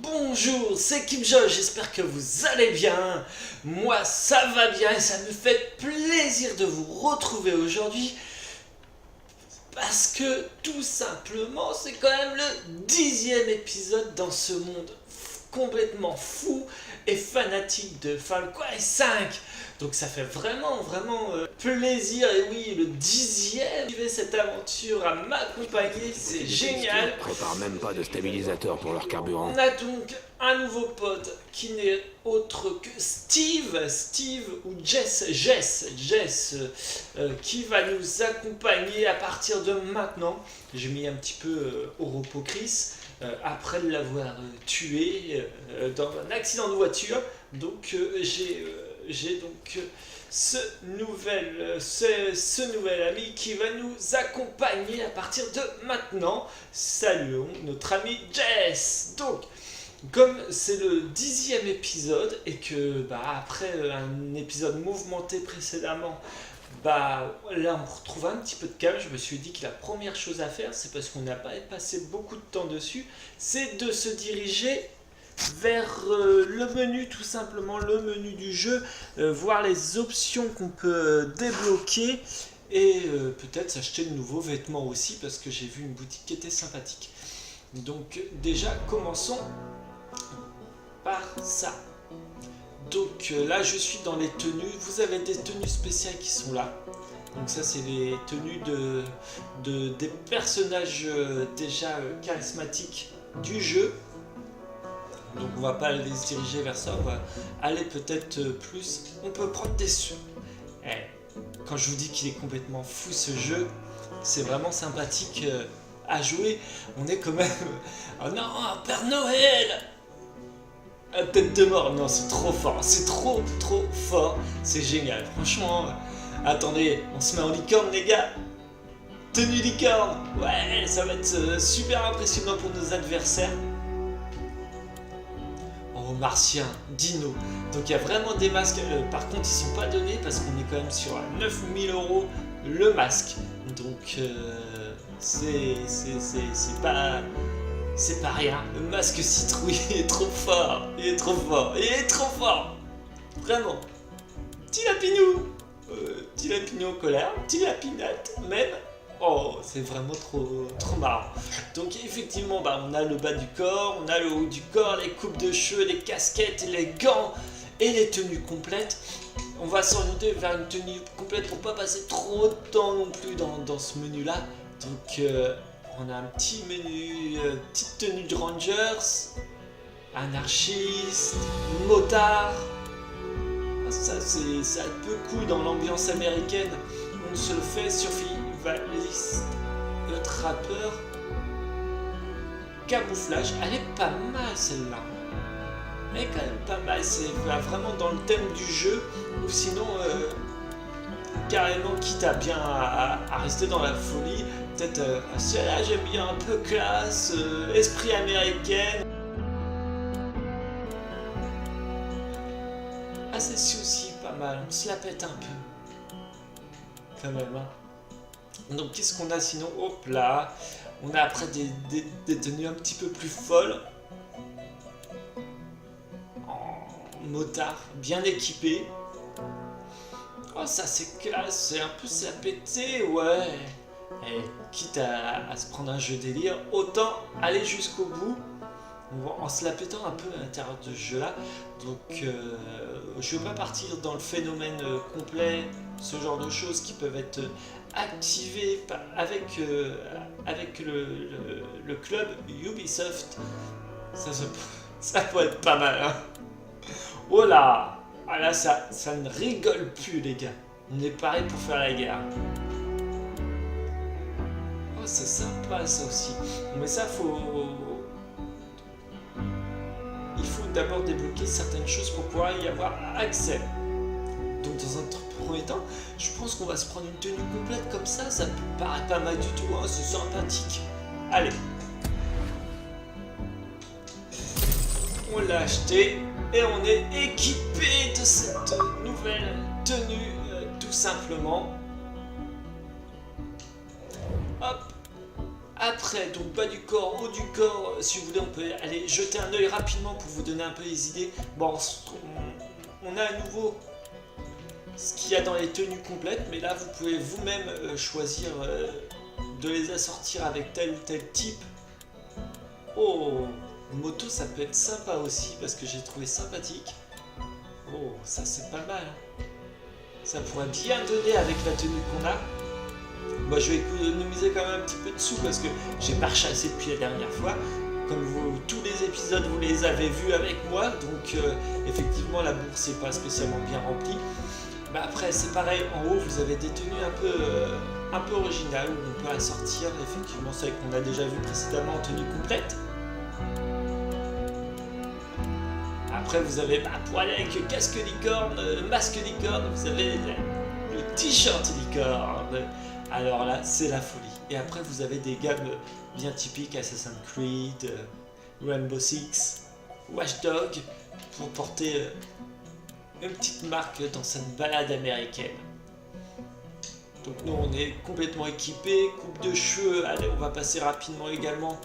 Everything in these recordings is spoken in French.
Bonjour, c'est KimJo, j'espère que vous allez bien. Moi ça va bien et ça me fait plaisir de vous retrouver aujourd'hui. Parce que tout simplement c'est quand même le 10e épisode dans ce monde complètement fou et fanatique de Far Cry 5. Donc ça fait vraiment plaisir, et oui, le 10e, vivre cette aventure à m'accompagner, c'est génial. Prépare même pas de stabilisateur pour leur carburant. On a donc un nouveau pote qui n'est autre que Steve ou Jess, qui va nous accompagner à partir de maintenant. J'ai mis un petit peu au repos Chris, après l'avoir tué dans un accident de voiture. Donc j'ai donc ce nouvel ami qui va nous accompagner à partir de maintenant. Saluons notre ami Jess. Donc, comme c'est le 10e épisode et que après un épisode mouvementé précédemment, là on retrouve un petit peu de calme. Je me suis dit que la première chose à faire, c'est parce qu'on n'a pas passé beaucoup de temps dessus, c'est de se diriger vers le menu, tout simplement le menu du jeu, voir les options qu'on peut débloquer et peut-être s'acheter de nouveaux vêtements aussi, parce que j'ai vu une boutique qui était sympathique. Donc déjà commençons par ça. Donc là je suis dans les tenues, vous avez des tenues spéciales qui sont là. Donc ça c'est les tenues des personnages déjà charismatiques du jeu. Donc on va pas aller se diriger vers ça, on va aller peut-être plus. On peut prendre des sous. Quand je vous dis qu'il est complètement fou ce jeu, c'est vraiment sympathique à jouer. On est quand même... Oh non, un Père Noël! Un tête de mort, non, c'est trop fort, c'est trop fort, c'est génial, franchement. Attendez, on se met en licorne les gars. Tenue licorne, ouais, ça va être super impressionnant pour nos adversaires. Martien, Dino. Donc il y a vraiment des masques, par contre ils sont pas donnés parce qu'on est quand même sur 9000 € le masque. Donc c'est pas rien. Le masque citrouille est trop fort, il est trop fort. Vraiment. Petit lapinou en colère, petit lapinette même. Oh, c'est vraiment trop marrant. Donc effectivement, on a le bas du corps, on a le haut du corps, les coupes de cheveux, les casquettes, les gants et les tenues complètes. On va s'orienter vers une tenue complète pour pas passer trop de temps non plus dans ce menu-là. Donc on a un petit menu, petite tenue de Rangers, anarchiste, motard. Ça c'est un peu cool dans l'ambiance américaine. On se le fait survivre. Le trappeur, camouflage, elle est pas mal celle-là. Elle est quand même pas mal, c'est vraiment dans le thème du jeu, ou sinon carrément quitte à bien à rester dans la folie. Peut-être celle-là j'aime bien, un peu classe, esprit américain. Ah celle-ci aussi pas mal, on se la pète un peu. Quand même hein. Donc qu'est-ce qu'on a sinon? Hop là, on a après des tenues un petit peu plus folles. En motard, bien équipé. Oh ça c'est classe, c'est un peu ça pété, ouais. Et quitte à se prendre un jeu délire, autant aller jusqu'au bout. En se la pétant un peu à l'intérieur de ce jeu là. Donc je ne veux pas partir dans le phénomène complet, ce genre de choses qui peuvent être activées avec le club Ubisoft. Ça peut être pas mal hein. Oh là, ah là ça ne rigole plus les gars. On est pareil pour faire la guerre. Oh c'est sympa ça aussi. Mais ça il faut d'abord débloquer certaines choses pour pouvoir y avoir accès. Donc dans un premier temps, je pense qu'on va se prendre une tenue complète comme ça me paraît pas mal du tout, hein, c'est sympathique. Allez. on l'a acheté et on est équipé de cette nouvelle tenue tout simplement. Hop. Après, donc bas du corps, haut du corps, si vous voulez, on peut aller jeter un œil rapidement pour vous donner un peu les idées. Bon, on a à nouveau ce qu'il y a dans les tenues complètes, mais là, vous pouvez vous-même choisir de les assortir avec tel ou tel type. Oh, moto, ça peut être sympa aussi, parce que j'ai trouvé sympathique. Oh, ça c'est pas mal. Ça pourrait bien donner avec la tenue qu'on a. Moi je vais économiser quand même un petit peu de sous parce que j'ai pas rechassé depuis la dernière fois. Comme tous les épisodes vous les avez vus avec moi, donc effectivement la bourse n'est pas spécialement bien remplie. Bah après c'est pareil, en haut vous avez des tenues un peu originales où on peut assortir effectivement celles qu'on a déjà vu précédemment en tenue complète. Après vous avez pour aller avec casque licorne, masque licorne, vous avez le t-shirt licorne. Alors là, c'est la folie. Et après, vous avez des gammes bien typiques, Assassin's Creed, Rainbow Six, Watch Dogs, pour porter une petite marque dans cette balade américaine. Donc nous, on est complètement équipés, coupe de cheveux, allez, on va passer rapidement également.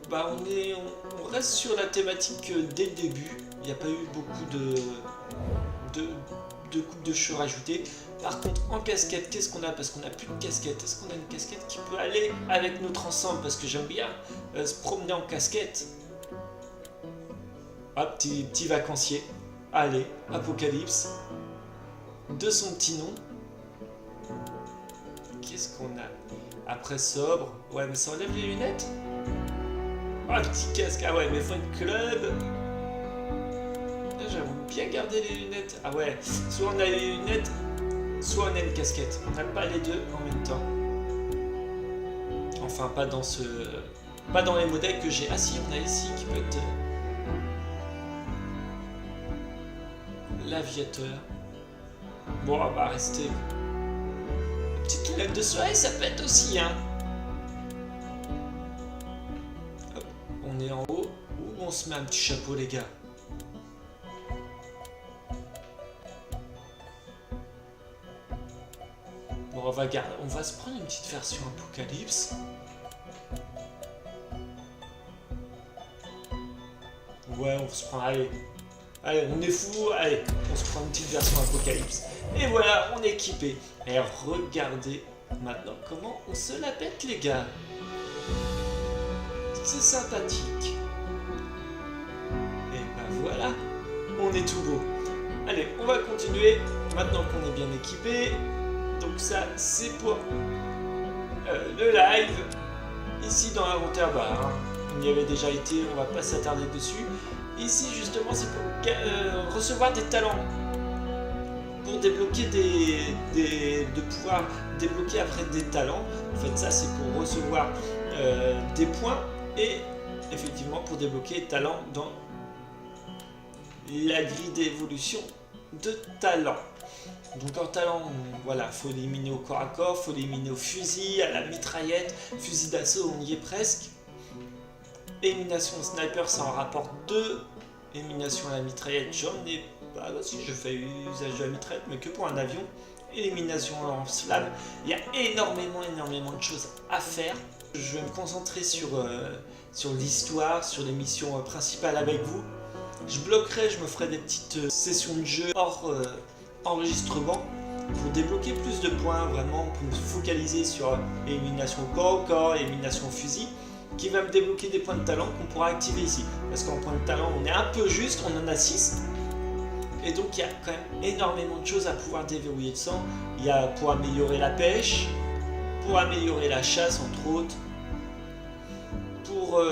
Bah, on reste sur la thématique dès le début. Il n'y a pas eu beaucoup de coupes de cheveux rajoutées. Par contre, en casquette, qu'est-ce qu'on a? Parce qu'on n'a plus de casquette. Est-ce qu'on a une casquette qui peut aller avec notre ensemble? Parce que j'aime bien se promener en casquette. Hop, petit vacancier. Allez, Apocalypse. De son petit nom. Qu'est-ce qu'on a? Après sobre. Ouais, mais ça enlève les lunettes. Ah, petit casque. Ah ouais, mais Fun Club. J'aimerais bien garder les lunettes. Ah ouais, soit on a les lunettes, soit on a une casquette. On n'a pas les deux en même temps. Enfin, pas dans les modèles que j'ai. Ah si, on a ici qui peut être l'aviateur. Bon, on va rester. Petite lunette de soirée, ça peut être aussi, hein. Hop, on est en haut. Où on se met un petit chapeau, les gars? Bon, on va se prendre une petite version Apocalypse. Ouais, on se prend, allez, on est fou, allez, on se prend une petite version Apocalypse. Et voilà, on est équipé. Et regardez maintenant comment on se la pète, les gars. C'est sympathique. Et ben voilà, on est tout beau. Allez, on va continuer maintenant qu'on est bien équipé. Donc ça, c'est pour le live. Ici dans l'inventaire, bah, on y avait déjà été, on va pas s'attarder dessus. Ici justement, c'est pour recevoir des talents. Pour débloquer de pouvoir débloquer après des talents. En fait, ça c'est pour recevoir des points et effectivement pour débloquer des talents dans la grille d'évolution de talents. Donc en talent, voilà, faut l'éliminer au corps à corps, faut l'éliminer au fusil, à la mitraillette, fusil d'assaut, on y est presque. Élimination au sniper, ça en rapporte 2. Élimination à la mitraillette, j'en ai pas, si je fais usage de la mitraillette, mais que pour un avion. Élimination en lance-flamme, il y a énormément de choses à faire. Je vais me concentrer sur l'histoire, sur les missions principales avec vous. Je bloquerai, je me ferai des petites sessions de jeu hors enregistrement pour débloquer plus de points, vraiment pour me focaliser sur élimination au corps, élimination au fusil, qui va me débloquer des points de talent qu'on pourra activer ici. Parce qu'en points de talent, on est un peu juste, on en a 6. Et donc il y a quand même énormément de choses à pouvoir déverrouiller de sang. Il y a pour améliorer la pêche, pour améliorer la chasse entre autres, pour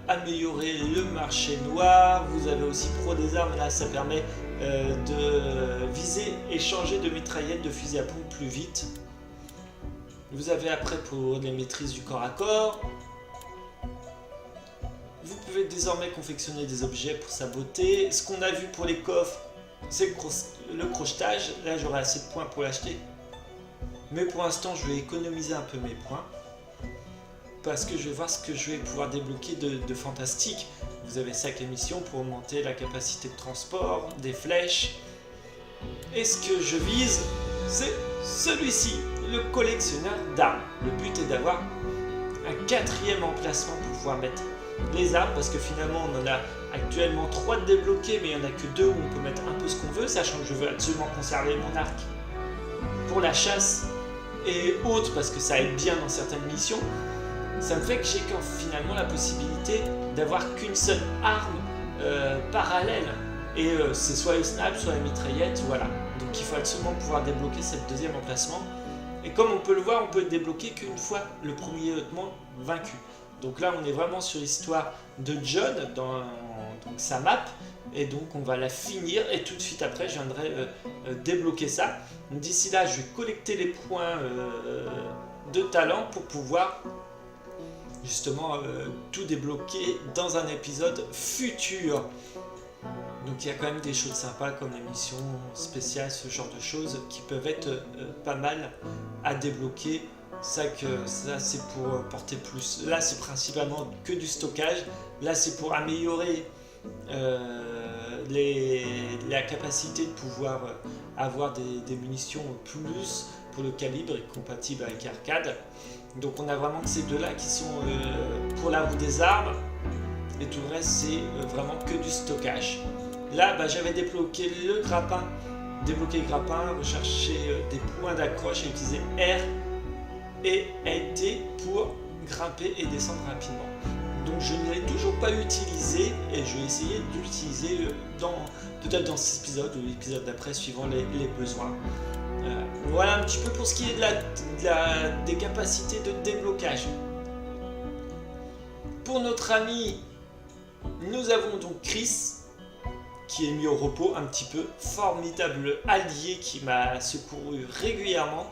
améliorer le marché noir. Vous avez aussi pro des armes, là ça permet de viser et changer de mitraillette, de fusil à pompe plus vite. Vous avez après pour les maîtrises du corps à corps. Vous pouvez désormais confectionner des objets pour sa beauté. Ce qu'on a vu pour les coffres, c'est le crochetage. Là j'aurai assez de points pour l'acheter. Mais pour l'instant je vais économiser un peu mes points. Parce que je vais voir ce que je vais pouvoir débloquer de fantastique Vous avez 5 émissions pour augmenter la capacité de transport, des flèches. Et ce que je vise, c'est celui-ci, le collectionneur d'armes. Le but est d'avoir un 4e emplacement pour pouvoir mettre les armes, parce que finalement on en a actuellement 3 de débloqués, mais il n'y en a que 2 où on peut mettre un peu ce qu'on veut, sachant que je veux absolument conserver mon arc pour la chasse et autres, parce que ça aide bien dans certaines missions. Ça me fait que j'ai finalement la possibilité d'avoir qu'une seule arme parallèle, et c'est soit les snipes, soit les mitraillettes, voilà. Donc il faut absolument pouvoir débloquer cette 2e emplacement, et comme on peut le voir, on peut le débloquer qu'une fois le premier lieutenant vaincu. Donc là on est vraiment sur l'histoire de John dans donc sa map, et donc on va la finir, et tout de suite après je viendrai débloquer ça. D'ici là je vais collecter les points de talent pour pouvoir justement tout débloquer dans un épisode futur. Donc il y a quand même des choses sympas comme les missions spéciales, ce genre de choses qui peuvent être pas mal à débloquer. Ça c'est pour porter plus. Là c'est principalement que du stockage. Là c'est pour améliorer la capacité de pouvoir avoir des munitions plus pour le calibre et compatible avec arcade. Donc on a vraiment que ces deux-là qui sont pour la roue des armes, et tout le reste c'est vraiment que du stockage. Là j'avais débloqué le grappin, rechercher des points d'accroche et utiliser R et LT pour grimper et descendre rapidement. Donc je ne l'ai toujours pas utilisé, et je vais essayer de l'utiliser peut-être dans cet épisode ou l'épisode d'après suivant les besoins. Voilà un petit peu pour ce qui est des capacités de déblocage. Pour notre ami, nous avons donc Chris, qui est mis au repos un petit peu, formidable allié qui m'a secouru régulièrement.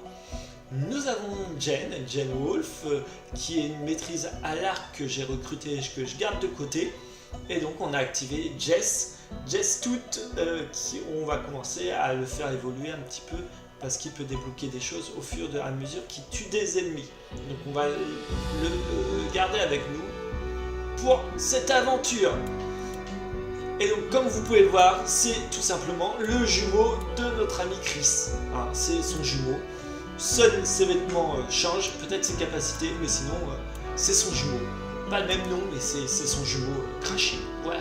Nous avons Jen Wolf, qui est une maîtrise à l'arc que j'ai recruté et que je garde de côté. Et donc on a activé Jess Tooth, on va commencer à le faire évoluer un petit peu, parce qu'il peut débloquer des choses au fur et à mesure qu'il tue des ennemis. Donc on va le garder avec nous pour cette aventure. Et donc comme vous pouvez le voir, c'est tout simplement le jumeau de notre ami Chris. C'est son jumeau. Seuls ses vêtements changent, peut-être ses capacités, mais sinon c'est son jumeau. Pas le même nom, mais c'est son jumeau craché. Voilà.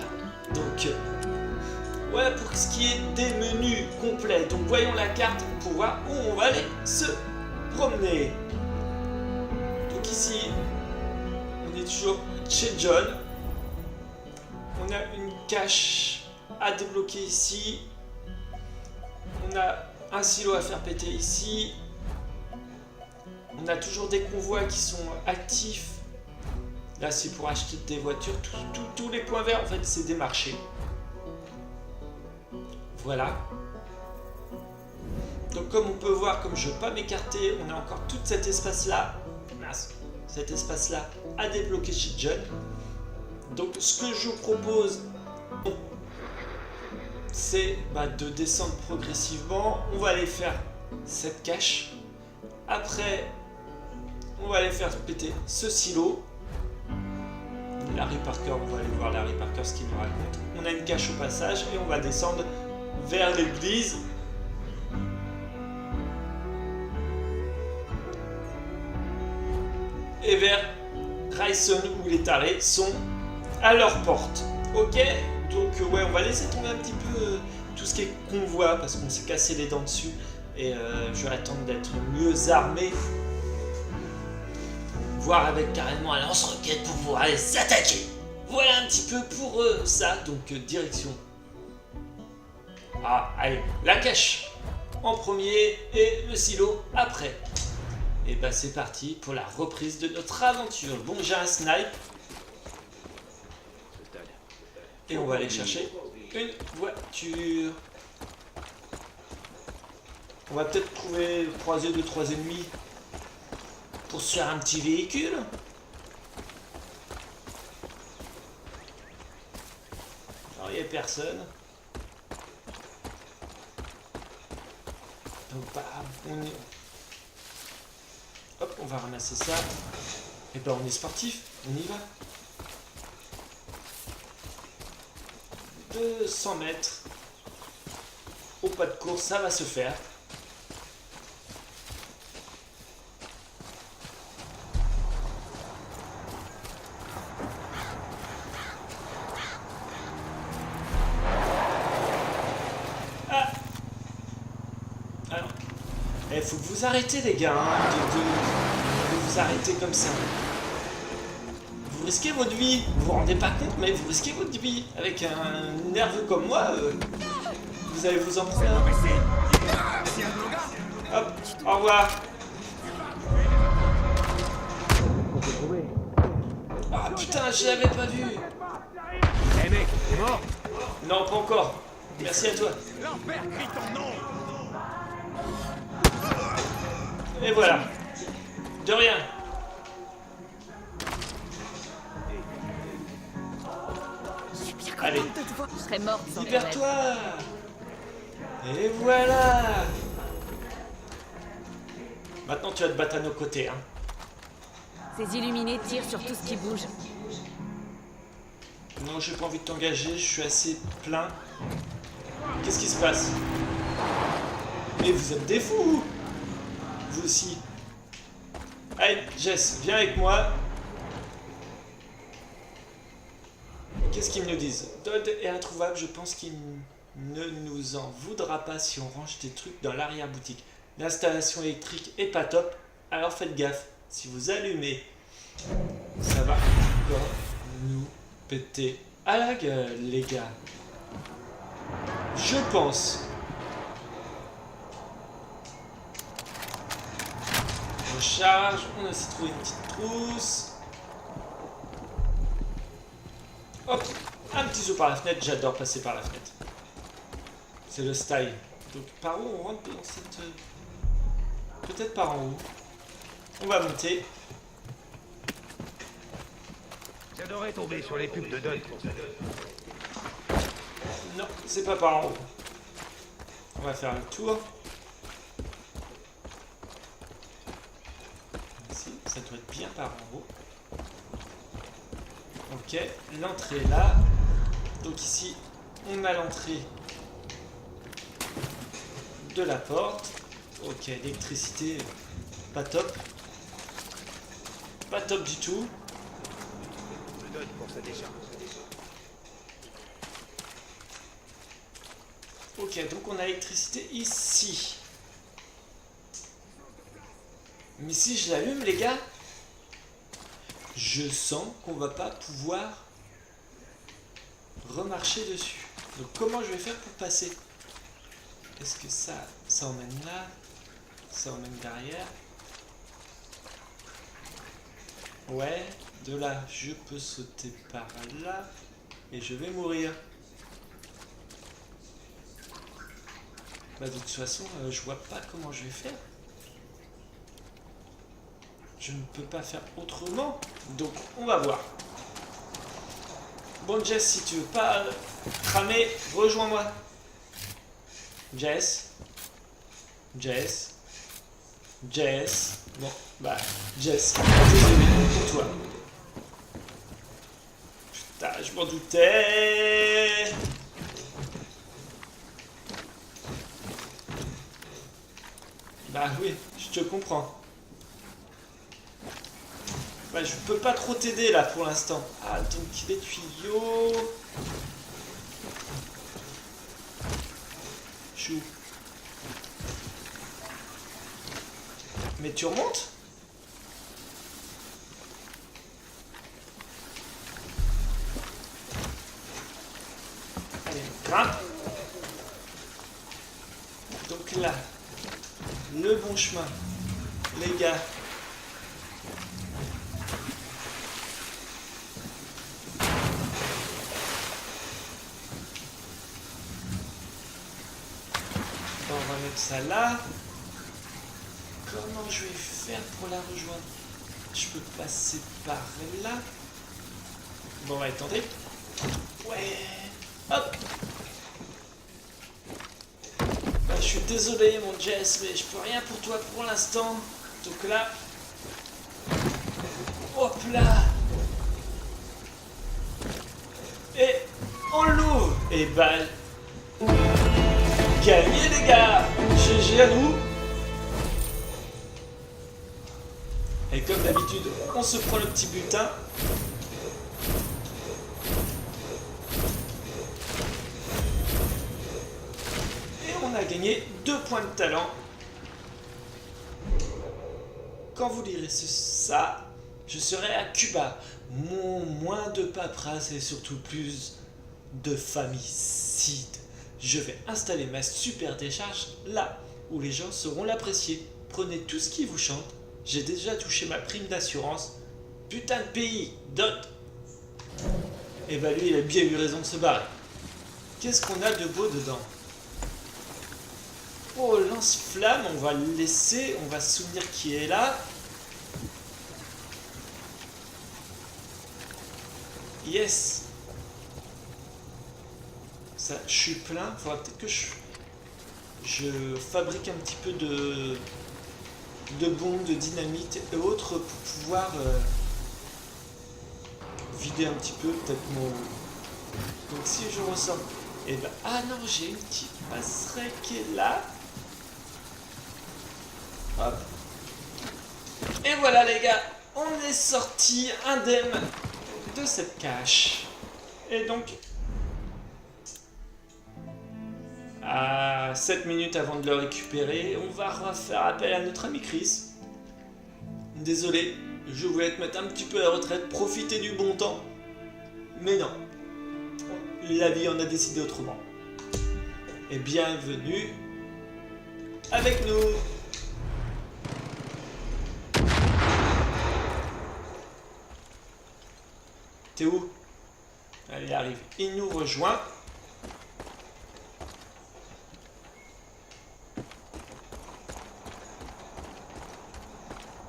Donc voilà pour ce qui est des menus complets. Donc voyons la carte pour voir où on va aller se promener. Donc ici, on est toujours chez John. On a une cache à débloquer ici. On a un silo à faire péter ici. On a toujours des convois qui sont actifs. Là, c'est pour acheter des voitures. Tous les points verts, en fait, c'est des marchés. Voilà. Donc, comme on peut voir, comme je ne veux pas m'écarter, on a encore tout cet espace-là. Cet espace-là à débloquer chez John. Donc, ce que je vous propose, c'est de descendre progressivement. On va aller faire cette cache. Après, on va aller faire péter ce silo. Larry Parker, on va aller voir Larry Parker ce qu'il nous raconte. On a une cache au passage et on va descendre vers l'église. Et vers Ryson, où les tarés sont à leur porte. Ok, donc ouais, on va laisser tomber un petit peu tout ce qui est convoi, parce qu'on s'est cassé les dents dessus. Et je vais attendre d'être mieux armé, voire avec carrément un lance-roquette pour pouvoir les attaquer. Voilà un petit peu pour ça, donc direction. Allez, la cache en premier et le silo après. Et c'est parti pour la reprise de notre aventure. Bon, j'ai un snipe. Et on va aller chercher une voiture. On va peut-être croiser 2-3 ennemis pour se faire un petit véhicule. Alors, il n'y a personne. Donc, on va ramasser ça. Et on est sportif, on y va. de 100 mètres. Au pas de course, ça va se faire. Ah. Alors, il faut que vous arrêtez les gars, hein, de vous arrêter comme ça. Vous risquez votre vie, vous vous rendez pas compte, mais vous risquez votre vie. Avec un nerveux comme moi, vous allez vous en prendre un. Hop, au revoir. Ah putain, je l'avais pas vu. Eh mec, t'es mort? Non, pas encore. Merci à toi. Et voilà. De rien. Allez, Je serais morte sans ton aide. libère-toi. Et voilà. Maintenant, tu vas te battre à nos côtés, hein. Ces illuminés tirent sur tout ce qui bouge. Non, j'ai pas envie de t'engager, je suis assez plein. Qu'est-ce qui se passe? Mais vous êtes des fous! Vous aussi. Allez, Jess, viens avec moi. Qu'est-ce qu'ils me disent? Dodd est introuvable, je pense qu'il ne nous en voudra pas si on range des trucs dans l'arrière-boutique. L'installation électrique est pas top, alors faites gaffe. Si vous allumez, ça va encore nous péter à la gueule, les gars. Je pense. Recharge, on a aussi trouvé une petite trousse. Hop, un petit saut par la fenêtre, j'adore passer par la fenêtre. C'est le style. Donc par où on rentre dans cette... Peut-être par en haut. On va monter. J'adorais tomber sur les pubs de Dodd pour ça. Non, c'est pas par en haut. On va faire le tour. Ici, ça doit être bien par en haut. Ok, l'entrée est là. Donc ici, on a l'entrée de la porte. Ok, électricité, pas top. Pas top du tout. Dodd pour sa décharge. Ok, donc on a l'électricité ici. Mais si je l'allume, les gars, je sens qu'on va pas pouvoir remarcher dessus. Donc comment je vais faire pour passer? Est-ce que ça emmène là? Ça emmène derrière? Ouais, de là, je peux sauter par là et je vais mourir. Bah, de toute façon, je vois pas comment je vais faire. Je ne peux pas faire autrement. Donc, on va voir. Bon, Jess, si tu veux pas cramer, rejoins-moi. Jess. Jess. Jess. Bon, bah, Jess. Désolé pour toi. Putain, je m'en doutais. Bah oui, je te comprends. Bah je peux pas trop t'aider là pour l'instant. Ah donc les tuyaux. Chou. Mais tu remontes? Allez, grimpe. Donc là. Le bon chemin, les gars. On va mettre ça là. Comment je vais faire pour la rejoindre? Je peux passer par là. Bon, on va tenter. Ouais. Hop. Je suis désolé mon Jess, mais je peux rien pour toi pour l'instant. Donc là... Hop là. Et on l'ouvre. Et Et bah, gagné les gars. GG à nous. Et comme d'habitude, on se prend le petit butin. Et on a gagné 2 points de talent. Quand vous lirez ça, je serai à Cuba. Moins de paperasse et surtout plus de famicide. Je vais installer ma super décharge là où les gens sauront l'apprécier. Prenez tout ce qui vous chante. J'ai déjà touché ma prime d'assurance. Putain de pays, dot. Et bah lui, il a bien eu raison de se barrer. Qu'est-ce qu'on a de beau dedans? Oh, lance-flamme, on va le laisser. On va se souvenir qui est là. Yes. Ça, je suis plein. Faudra peut-être que je fabrique un petit peu de bombes, de dynamite et autres pour pouvoir vider un petit peu peut-être mon... Donc si je ressors... Et ben, ah non, j'ai une petite passerelle qui est là. Hop. Et voilà les gars, on est sorti indemne de cette cache. Et donc... À 7 minutes avant de le récupérer, on va faire appel à notre ami Chris. Désolé, je voulais te mettre un petit peu à la retraite, profiter du bon temps. Mais non, la vie en a décidé autrement. Et bienvenue avec nous. T'es où? Allez, arrive, il nous rejoint.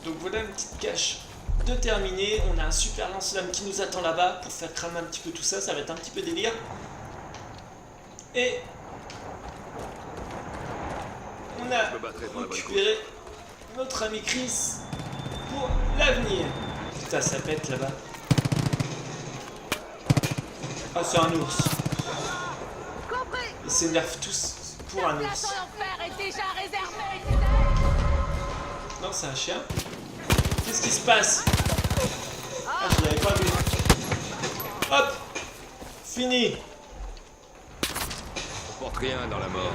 Donc voilà une petite cache de terminée. On a un super lance-flamme qui nous attend là-bas pour faire cramer un petit peu tout ça. Ça va être un petit peu délire. Et on a récupéré notre ami Chris pour l'avenir. Putain, ça pète là-bas. Ah, c'est un ours. Ils s'énervent tous pour un ours. Non, c'est un chien. Qu'est-ce qui se passe? Ah, je l'avais pas vu. Hop! Fini! On porte rien dans la mort.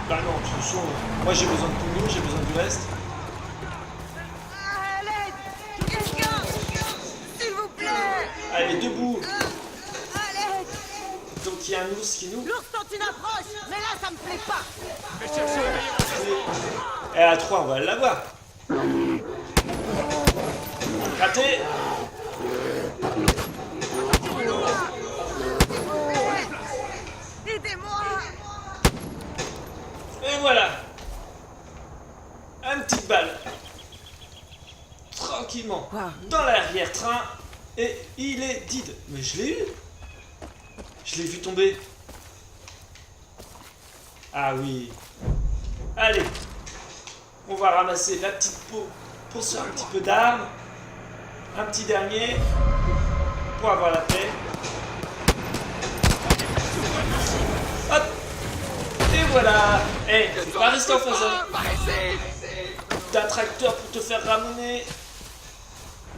Bah non, de toute façon, moi j'ai besoin de tout nous, j'ai besoin du reste. À l'aide! Quelqu'un! S'il vous plaît! Allez, debout! À l'aide! Donc il y a un ours qui nous... L'ours tente une approche, mais là ça me plaît pas! Je vais chercher le meilleur. Et à 3, on va l'avoir. Raté! Aidez-moi! Et voilà! Un petit balle. Tranquillement. Dans l'arrière-train. Et il est dead. Mais je l'ai eu. Je l'ai vu tomber. Ah oui. Allez. On va ramasser la petite peau pour se faire un petit peu d'armes. Un petit dernier. Pour avoir la paix. Hop. Et voilà. Eh, faut pas rester en face. T'as un tracteur pour te faire ramener.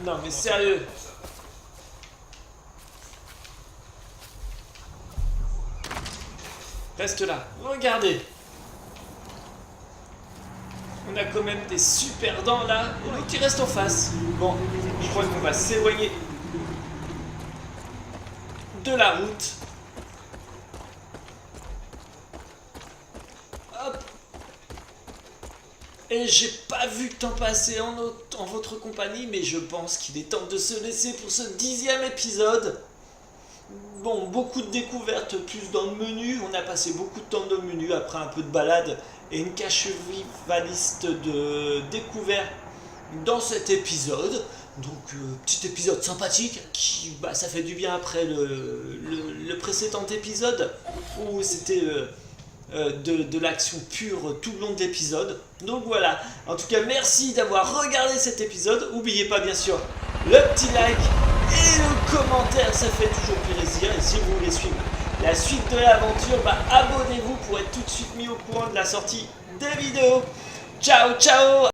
Non mais sérieux. Reste là. Regardez. On a quand même des super dents là. Et l'autre qui reste en face. Bon, je crois qu'on va s'éloigner de la route. Hop. Et j'ai pas vu le temps passer en votre compagnie, mais je pense qu'il est temps de se laisser pour ce 10e épisode. Bon, beaucoup de découvertes, plus dans le menu. On a passé beaucoup de temps dans le menu après un peu de balade et une cache vivaliste de découvert dans cet épisode. Donc, petit épisode sympathique qui, ça fait du bien après le précédent épisode où c'était de l'action pure tout le long de l'épisode. Donc voilà, en tout cas merci d'avoir regardé cet épisode. N'oubliez pas bien sûr le petit like et le commentaire, ça fait toujours plaisir. Et si vous voulez suivre la suite de l'aventure, bah abonnez-vous pour être tout de suite mis au courant de la sortie des vidéos. Ciao ciao.